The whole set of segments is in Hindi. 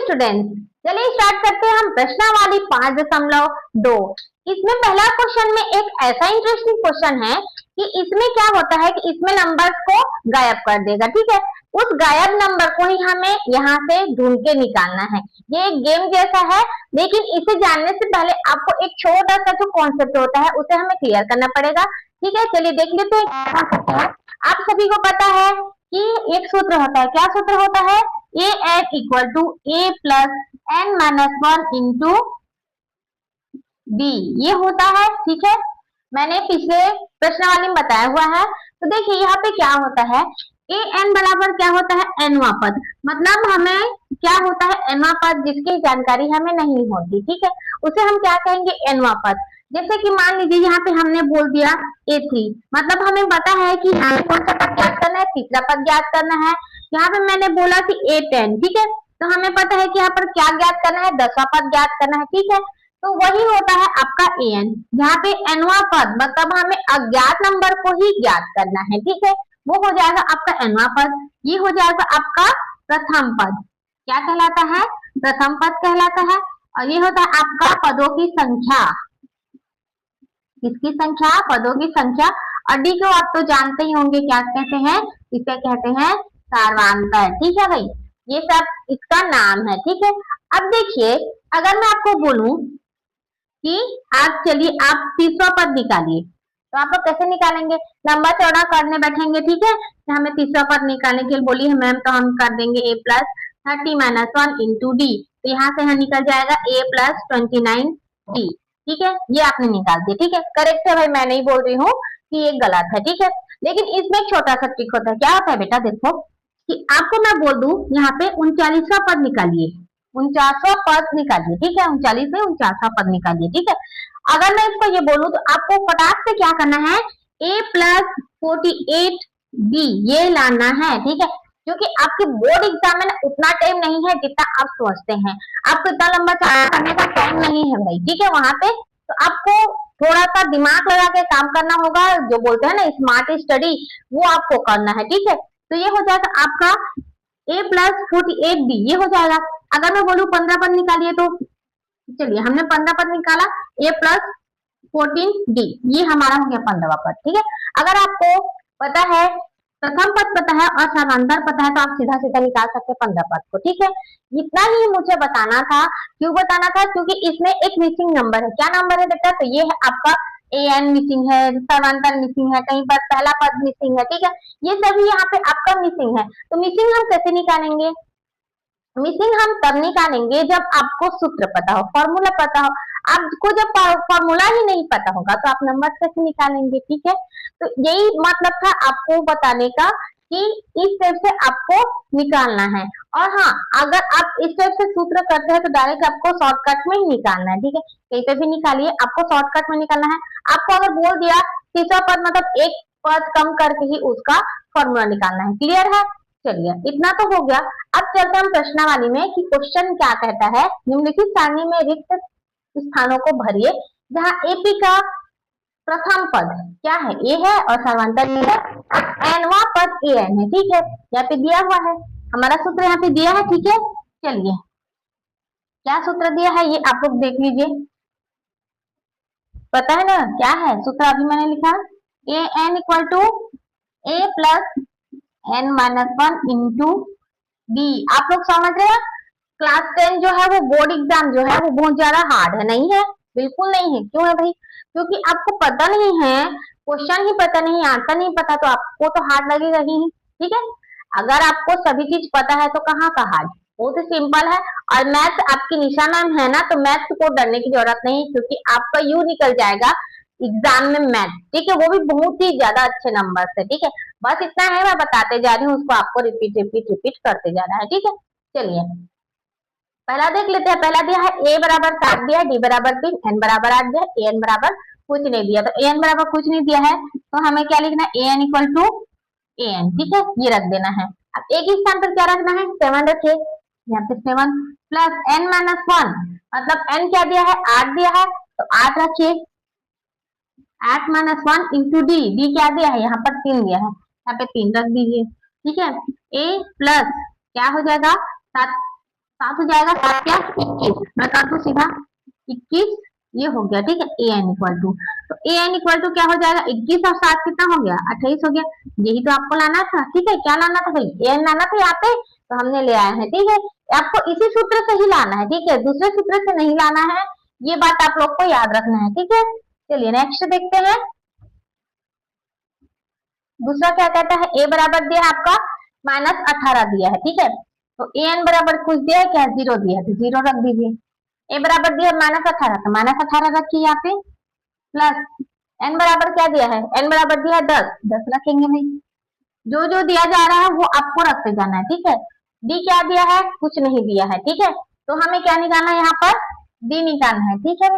स्टूडेंट्स, चलिए स्टार्ट करते हैं हम प्रश्नावली 5.2। इसमें पहला क्वेश्चन में एक ऐसा इंटरेस्टिंग क्वेश्चन है कि इसमें क्या होता है कि इसमें नंबर्स को गायब कर देगा। ठीक है, उस गायब नंबर को ही हमें यहाँ से ढूंढ के निकालना है। ये एक गेम जैसा है, लेकिन इसे जानने से पहले आपको एक छोटा सा जो कॉन्सेप्ट होता है उसे हमें क्लियर करना पड़ेगा। ठीक है, चलिए देख लेते हैं। आप सभी को पता है कि एक सूत्र होता है। क्या सूत्र होता है? A n equal to a plus n minus one into d, ये होता है। ठीक है, मैंने पिछले प्रश्नावली में बताया हुआ है। तो देखिए यहाँ पे क्या होता है, ए एन बराबर क्या होता है? एनवा पद। मतलब हमें क्या होता है? एनवा पद जिसकी जानकारी हमें नहीं होती। ठीक है, उसे हम क्या कहेंगे? एनवा पद। जैसे कि मान लीजिए यहाँ पे हमने बोल दिया A3, मतलब हमें पता है कि कौन सा पद ज्ञात करना है? तीसरा पद ज्ञात करना है। यहाँ पे मैंने बोला कि A10, ठीक है, तो हमें पता है कि यहाँ पर क्या ज्ञात करना है? 10वां पद ज्ञात करना है। ठीक है, तो वही होता है आपका an, जहाँ पे nवां पद मतलब हमें अज्ञात नंबर को ही ज्ञात करना है। ठीक है, वो हो जाएगा आपका nवां पद। ये हो जाएगा आपका प्रथम पद। क्या कहलाता है? प्रथम पद कहलाता है। और ये होता है आपका पदों की संख्या। किसकी संख्या? पदों की संख्या। और डी को आप तो जानते ही होंगे, क्या कहते हैं? इसे कहते हैं सार्वधातुक। ठीक है भाई, ये सब इसका नाम है। ठीक है, अब देखिए अगर मैं आपको बोलूं कि आप चलिए आप 30वां पद निकालिए, तो आप लोग कैसे निकालेंगे? लंबा चौड़ा करने बैठेंगे। ठीक है, तो हमें 30वां पद निकालने के लिए बोलिए मैम, तो हम कर देंगे a plus 30 minus one into D. तो यहाँ से निकल जाएगा a प्लस 29 डी। ठीक है, ये आपने निकाल दिया। ठीक है, करेक्ट है भाई, मैं नहीं बोल रही हूँ कि ये गलत है। ठीक है, लेकिन इसमें एक छोटा सा ट्रिक होता है। क्या होता है बेटा? देखो कि आपको मैं बोल दूं यहाँ पे 39वां पद निकालिए, 49वां पद निकालिए। ठीक है, 39 में 49वां पद निकालिए। ठीक है, अगर मैं इसको ये बोलूं तो आपको फटाक से क्या करना है? a प्लस 48 b ये लाना है। ठीक है, क्योंकि आपके बोर्ड एग्जाम में ना उतना टाइम नहीं है जितना आप सोचते हैं। आपको इतना लंबा करने का टाइम नहीं है भाई। ठीक है, वहां पे तो आपको थोड़ा सा दिमाग लगा के काम करना होगा। जो बोलते हैं ना स्मार्ट स्टडी, वो आपको करना है। ठीक है, तो ये हो जाएगा आपका a प्लस 48 b, ये हो जाएगा। अगर मैं बोलूं 15 पद निकालिए, तो चलिए हमने 15 पद निकाला, a प्लस 14 d, ये हमारा हो गया 15वां पद। ठीक है, अगर आपको पता है प्रथम पद पता है और समांतर पता है, तो आप सीधा सीधा निकाल सकते हैं 15 पद को। ठीक है, इतना ही मुझे बताना था। क्यों बताना था? क्योंकि इसमें एक मिसिंग नंबर है। क्या नंबर है बेटा? तो ये है आपका an मिसिंग है, समांतर मिसिंग है, कहीं पर पहला पद मिसिंग है। ठीक है, ये सभी यहाँ पे आपका मिसिंग है। तो मिसिंग हम कैसे निकालेंगे? मिसिंग हम तब निकालेंगे जब आपको सूत्र पता हो, फॉर्मूला पता हो। आपको जब फॉर्मूला ही नहीं पता होगा तो आप नंबर कैसे निकालेंगे? ठीक है, तो यही मतलब था आपको बताने का कि इस टाइप से आपको निकालना है। और हाँ, अगर आप इस टाइप से सूत्र करते हैं तो डायरेक्ट आपको शॉर्टकट में ही निकालना है। ठीक है, कहीं पे भी निकालिए, आपको शॉर्टकट में निकालना है। आपको अगर बोल दिया तीसरा पद मतलब एक पद कम करके ही उसका फॉर्मूला निकालना है। क्लियर है? चलिए इतना तो हो गया। अब चलते हम प्रश्नावली में कि क्वेश्चन क्या कहता है। निम्नलिखित सारणी में रिक्त स्थानों को भरिए जहां एपी का प्रथम पद क्या है? ए है और सर्वांतर है, एनवा पद ए एन है। ठीक है, यहाँ पे दिया हुआ है, हमारा सूत्र यहाँ पे दिया है। ठीक है, चलिए क्या सूत्र दिया है ये आप लोग देख लीजिए। पता है ना क्या है सूत्र? अभी मैंने लिखा a n equal to a plus n minus one into d. आप लोग समझ रहे हैं? क्लास 10 जो है वो बोर्ड एग्जाम जो है वो बहुत ज्यादा हार्ड है। नहीं है, बिल्कुल नहीं है। क्यों है भाई? क्योंकि आपको पता नहीं है, क्वेश्चन ही पता नहीं, आंसर नहीं पता, तो आपको तो हार्ड लगेगा ही। ठीक है, अगर आपको सभी चीज पता है तो कहाँ का हार्ड? बहुत ही सिंपल है। और मैथ्स आपकी निशा मैम है ना, तो मैथ्स को डरने की जरूरत नहीं, क्योंकि आपका यू निकल जाएगा एग्जाम में मैथ। ठीक है, वो भी बहुत ही ज्यादा अच्छे नंबर से। ठीक है, बस इतना है, मैं बताते जा रही हूँ, उसको आपको रिपीट रिपीट रिपीट करते जाना है। ठीक है, चलिए पहला देख लेते हैं। पहला दिया है a बराबर 7 दिया, d बराबर 3, n बराबर 8 दिया, an बराबर कुछ नहीं दिया। तो an बराबर कुछ नहीं दिया है तो हमें क्या लिखना है? an equal to an। ठीक है, ये रख देना है। अब एक ही स्थान पर क्या रखना है? 7 रखिए, यहाँ पे 7 प्लस n माइनस वन, मतलब n क्या दिया है? 8 दिया है, तो 8 रखिए। 8 minus one into D, D क्या दिया है? यहाँ पर 3 दिया है, यहाँ पे 3 रख दीजिए। ठीक है, a प्लस क्या हो जाएगा? 7 7 हो जाएगा, 7 क्या 21, मैं कर दूं सीधा 21, ये हो गया ठीक है ए एन इक्वल टू। तो ए एन इक्वल टू क्या हो जाएगा 21 और 7 कितना हो गया 28 हो गया। यही तो आपको लाना था ठीक है, क्या लाना था भाई ए एन लाना था यहाँ पे, तो हमने ले आए हैं ठीक है। आपको इसी सूत्र से ही लाना है ठीक है, दूसरे सूत्र से नहीं लाना है, ये बात आप लोग को याद रखना है ठीक है। चलिए नेक्स्ट देखते हैं। दूसरा क्या कहता है, ए बराबर दिया है आपका -18 दिया है ठीक है। तो ए एन बराबर कुछ दिया है क्या, 0 दिया है, तो 0 रख दीजिए। ए बराबर दिया -18, तो -18 रखिए यहाँ पे, प्लस एन बराबर क्या दिया है, एन बराबर दिया है 10, 10 रखेंगे भाई। जो जो दिया जा रहा है वो आपको रखते जाना है ठीक है। डी क्या दिया है, कुछ नहीं दिया है ठीक है, तो हमें क्या निकालना है यहाँ पर, डी निकालना है ठीक है।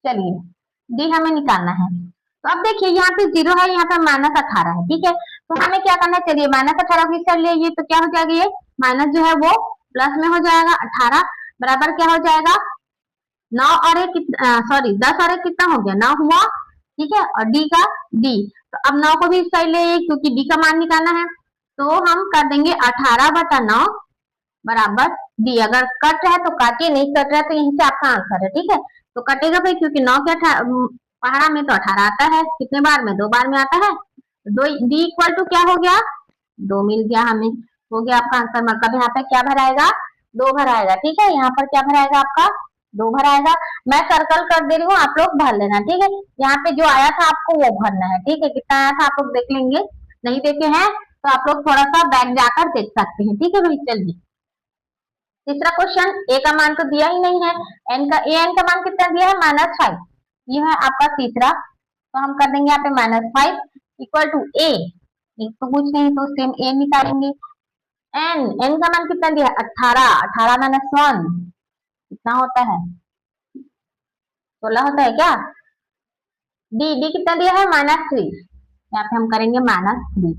चलिए डी हमें निकालना है। तो अब देखिए यहाँ पे 0 है, यहाँ पे -18 है ठीक है, तो हमें क्या करना है, चलिए -18 को इस साइड ले, ये तो क्या हो जाएगा, ये माइनस जो है वो प्लस में हो जाएगा, 18 बराबर क्या हो जाएगा 9 और एक सॉरी 10 और एक कितना हो गया 9 हुआ ठीक है, और डी का डी, तो अब 9 को भी इस साइड ले क्योंकि डी का मान निकालना है, तो हम कर देंगे 18/9 बराबर डी। अगर कट रहा है तो काटिए, नहीं कट रहा है तो यहीं से आपका आंसर है ठीक है। तो कटेगा भाई क्योंकि 9 के पहाड़ा में तो 18 आता है, कितने बार में 2 बार में आता है, दो डी इक्वल टू क्या हो गया 2 मिल गया हमें, हो गया आपका आंसर। मतलब यहाँ पे क्या भराएगा 2 भराएगा ठीक है, यहाँ पर क्या भराएगा आपका 2 भराएगा। मैं सर्कल कर दे रही हूँ, आप लोग भर लेना ठीक है। यहाँ पे जो आया था आपको वो भरना है ठीक है, कितना आया था आप लोग देख लेंगे, नहीं देखे हैं तो आप लोग थोड़ा सा बैक जाकर देख सकते हैं ठीक है भाई। चलिए तीसरा क्वेश्चन, ए का मान तो दिया ही नहीं है, एन का मान कितना दिया है -5, ये है आपका तीसरा, तो हम कर देंगे यहाँ पे -5 इक्वल टू ए, तो कुछ नहीं तो सेम ए निकालेंगे। एन का मान कितना दिया है 18, 18 - 1 कितना होता है 16 होता है क्या। डी कितना दिया है -3, यहाँ पे हम करेंगे -3,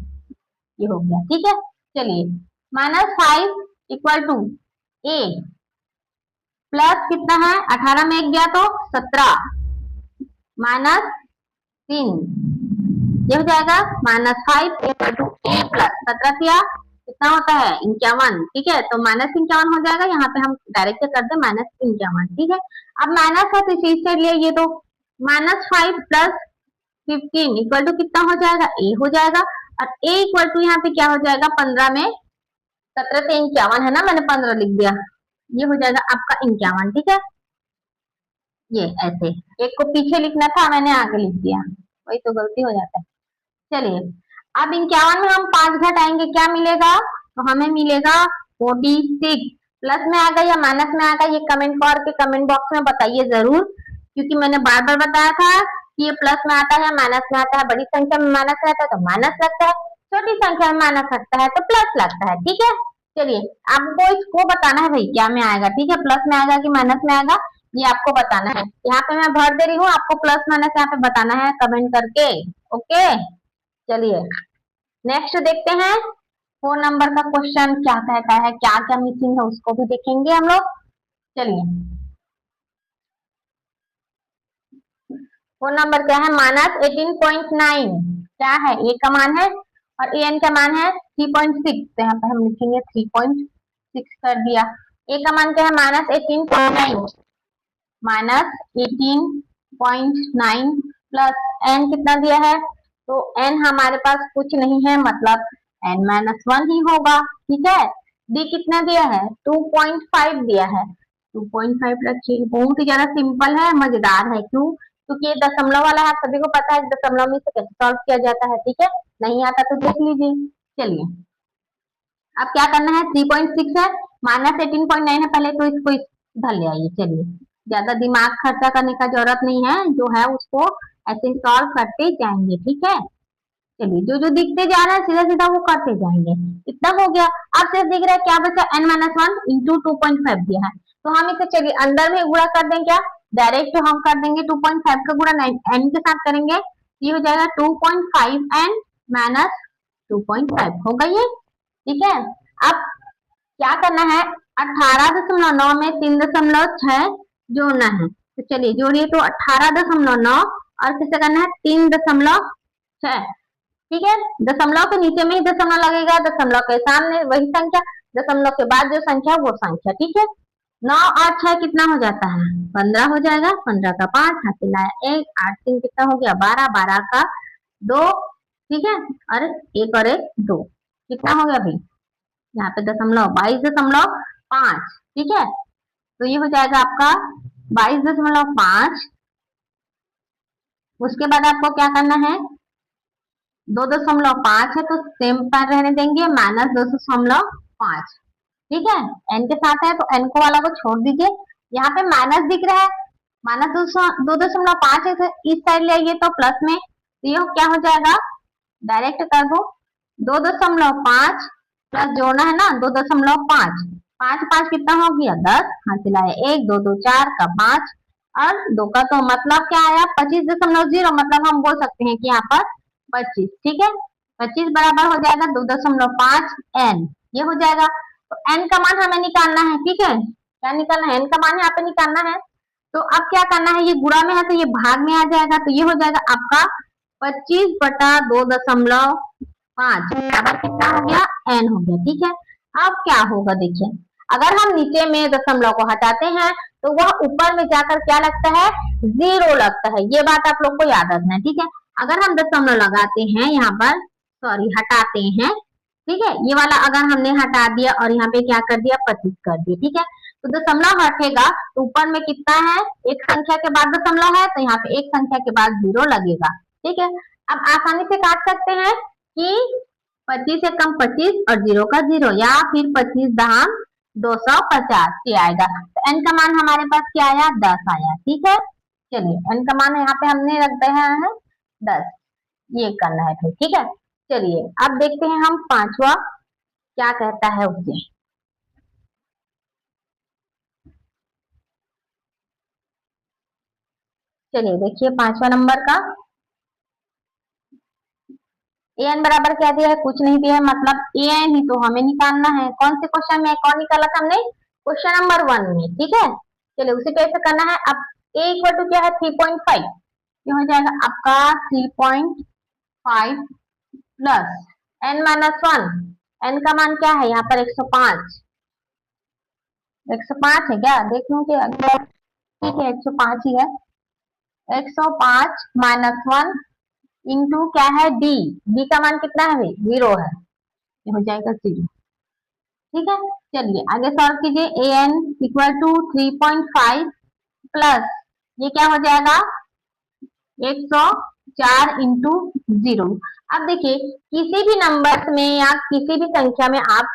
ये हो गया ठीक है। चलिए -5 इक्वल टू ए प्लस कितना है 18 में 1 गया तो 17 -3, ये हो जाएगा -5 इक्वल टू ए प्लस 17 किया कितना होता है 51 ठीक है, तो -51 हो जाएगा, यहाँ पे हम डायरेक्ट कर दे -51 ठीक है। अब माइनस है तो इसी से लिए, ये तो -5 प्लस 15 इक्वल टू कितना हो जाएगा ए हो जाएगा, और ए इक्वल टू यहाँ पे क्या हो जाएगा 15 में 17 से 51 है ना, मैंने 15 लिख दिया, ये हो जाएगा आपका 51 ठीक है। ये ऐसे एक को पीछे लिखना था, मैंने आगे लिख दिया, वही तो गलती हो जाता है। चलिए अब 51 में हम 5 घटाएंगे क्या मिलेगा, तो हमें मिलेगा 46, प्लस में आएगा या माइनस में आएगा, ये कमेंट करके कमेंट बॉक्स में बताइए जरूर, क्योंकि मैंने बार बार बताया था कि ये प्लस में आता है माइनस में आता है, बड़ी संख्या में माइनस रहता है तो माइनस लगता है, छोटी संख्या में माइनस लगता है तो प्लस लगता है ठीक है। चलिए आपको इसको बताना है भाई क्या में आएगा ठीक है, प्लस में आएगा कि माइनस में आएगा, ये आपको बताना है। यहाँ पे मैं भर दे रही हूँ, आपको प्लस माइनस यहाँ पे बताना है कमेंट करके, ओके। चलिए नेक्स्ट देखते हैं 4 नंबर का क्वेश्चन क्या कहता है, क्या क्या मिसिंग है उसको भी देखेंगे हम लोग। चलिए 4 नंबर क्या है, -18.9 क्या है, ए का मान है और ए एन का मान है 3.6, तो यहाँ पे हम लिखेंगे 3.6 कर दिया। ए का मान क्या है -18.9 प्लस एन कितना दिया है, तो एन हमारे पास कुछ नहीं है, मतलब n-1 ही होगा ठीक है। डी कितना दिया है 2.5 दिया है, 2.5 रखिए, बहुत ही ज्यादा सिंपल है, मजेदार है, क्यों क्योंकि ये दशमलव वाला है, आप सभी को पता है दशमलव में से कैसे सॉल्व किया जाता है ठीक है, नहीं आता तो देख लीजिए। चलिए अब क्या करना है, 3.6 है -18.9 है, पहले तो इसको इधर ले आइए। चलिए ज्यादा दिमाग खर्चा करने का जरूरत नहीं है, जो है उसको ऐसे सॉल्व करते जाएंगे ठीक है। चलिए जो जो दिखते जा रहा है सीधा सीधा वो करते जाएंगे, इतना हो गया। अब सिर्फ दिख रहा है क्या बचा n-1 इंटू 2.5 दिया है, तो हम इसे चलिए अंदर में गुणा कर दें क्या, डायरेक्ट हम कर देंगे 2.5 का गुणा n के साथ करेंगे, ये हो जाएगा 2.5n माइनस 2.5 हो गई है ठीक है। अब क्या करना है 18.9 में 3.6 जोड़ना है, तो चलिए जोड़िए, तो 18.9 और किसे करना है 3.6 ठीक है। दशमलव के नीचे में ही दशमलव लगेगा, दशमलव के सामने वही संख्या, दशमलव के बाद जो संख्या वो संख्या ठीक है। 9 और 6 कितना हो जाता है? 15 हो जाएगा। 15 का 5, हाथ से लाया 1, 8 3 कितना हो गया? 12, 12 का 2, ठीक है। और एक और एक 2, कितना हो गया भाई? यहाँ पे दशमलव 22.5, ठीक है। तो ये हो जाएगा आपका 22.5। उसके बाद आपको क्या करना है? 2.5 है तो सेम पर रहने देंगे, -2.5, ठीक है। एन के साथ है तो एन को वाला को छोड़ दीजिए। यहाँ पे माइनस दिख रहा है, -2.5 इस साइड ले आइए तो प्लस में, तो ये क्या हो जाएगा? डायरेक्ट कर दो, 2.5 प्लस जोड़ना है ना, 2.5, 5 5 कितना हो गया? 10, हाथ लाए 1, 2 2 4 का 5 और 2 का तो मतलब क्या आया? 25.0, मतलब हम बोल सकते हैं कि यहाँ पर 25, ठीक है। 25 बराबर हो जाएगा 2.5 एन, ये हो जाएगा। तो एन का मान हमें निकालना है, ठीक है। क्या निकालना है? एन का मान यहाँ पे निकालना है। तो अब क्या करना है? ये गुणा में है तो ये भाग में आ जाएगा, तो ये हो जाएगा आपका 25/2.5 बराबर कितना हो गया? एन हो गया, ठीक है। अब क्या होगा देखिए, अगर हम नीचे में दशमलव को हटाते हैं तो वह ऊपर में जाकर क्या लगता है? 0 लगता है। ये बात आप लोग को याद रखना है, ठीक है। अगर हम दशमलव लगाते हैं यहाँ पर, सॉरी हटाते हैं, ठीक है, ये वाला अगर हमने हटा दिया और यहाँ पे क्या कर दिया? 25 कर दिया, ठीक है। तो दशमलव हटेगा तो ऊपर में कितना है? एक संख्या के बाद दशमलव है तो यहाँ पे एक संख्या के बाद 0 लगेगा, ठीक है। अब आसानी से काट सकते हैं कि 25 से कम 25 और 0 का 0, या फिर 25 दहाम 250 ये आएगा। तो एन का मान हमारे पास क्या आया? 10 आया, ठीक है। चलिए एन का मान यहाँ पे हमने रख दिया है 10, ये करना है फिर, ठीक है। चलिए अब देखते हैं हम पांचवा क्या कहता है उससे। चलिए देखिए पांचवा नंबर का, ए एन बराबर क्या दिया है? कुछ नहीं दिया है, मतलब ए एन ही तो हमें निकालना है। कौन से क्वेश्चन में? कौन निकाला था हमने? क्वेश्चन नंबर 1 में, ठीक है। चलिए उसे कैसे करना है? अब ए इक्वल टू क्या है? 3.5, ये हो जाएगा आपका 3.5 प्लस n-1, n का मान क्या है यहाँ पर? 105, 105 है क्या? देख लूं क्या? ठीक है 105 ही है। 105 -1 इंटू क्या है? डी, डी का मान कितना है भाई? 0 है, ये हो जाएगा 0, ठीक है। चलिए आगे सॉल्व कीजिए। ए एन इक्वल टू 3.5 प्लस ये क्या हो जाएगा? 104 इंटू 0। अब देखिए किसी भी नंबर में या किसी भी संख्या में आप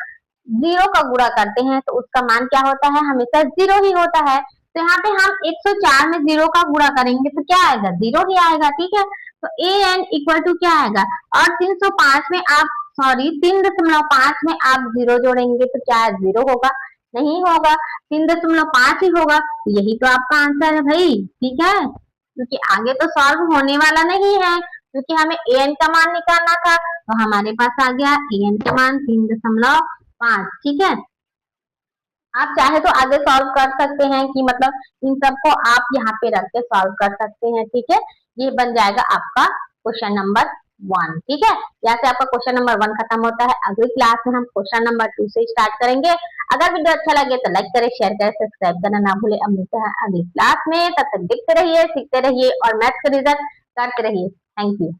0 का गुणा करते हैं तो उसका मान क्या होता है? हमेशा 0 ही होता है। तो यहाँ पे हम 104 में 0 का गुणा करेंगे तो क्या आएगा? 0 ही आएगा, ठीक है। तो ए एन इक्वल टू क्या आएगा? और 305 में आप, सॉरी 3.5 में आप 0 जोड़ेंगे तो क्या 0 होगा? नहीं होगा, 3.5 ही होगा। तो यही तो आपका आंसर है भाई, ठीक है। क्योंकि आगे तो सॉल्व होने वाला नहीं है, क्योंकि हमें ए एन का मान निकालना था, तो हमारे पास आ गया ए एन का मान 3.5, ठीक है। आप चाहे तो आगे सॉल्व कर सकते हैं कि मतलब इन सबको आप यहाँ पे रख के सॉल्व कर सकते हैं, ठीक है। ये बन जाएगा आपका क्वेश्चन नंबर 1, ठीक है। यहाँ से आपका क्वेश्चन नंबर 1 खत्म होता है। अगली क्लास में हम क्वेश्चन नंबर 2 से स्टार्ट करेंगे। अगर वीडियो अच्छा लगे तो लाइक करें, शेयर करें, सब्सक्राइब करना ना भूले। अब मिलते हैं अगली क्लास में, तब तक देखते रहिए, सीखते रहिए और मैथ्स का रिजल्ट करते रहिए। Thank you.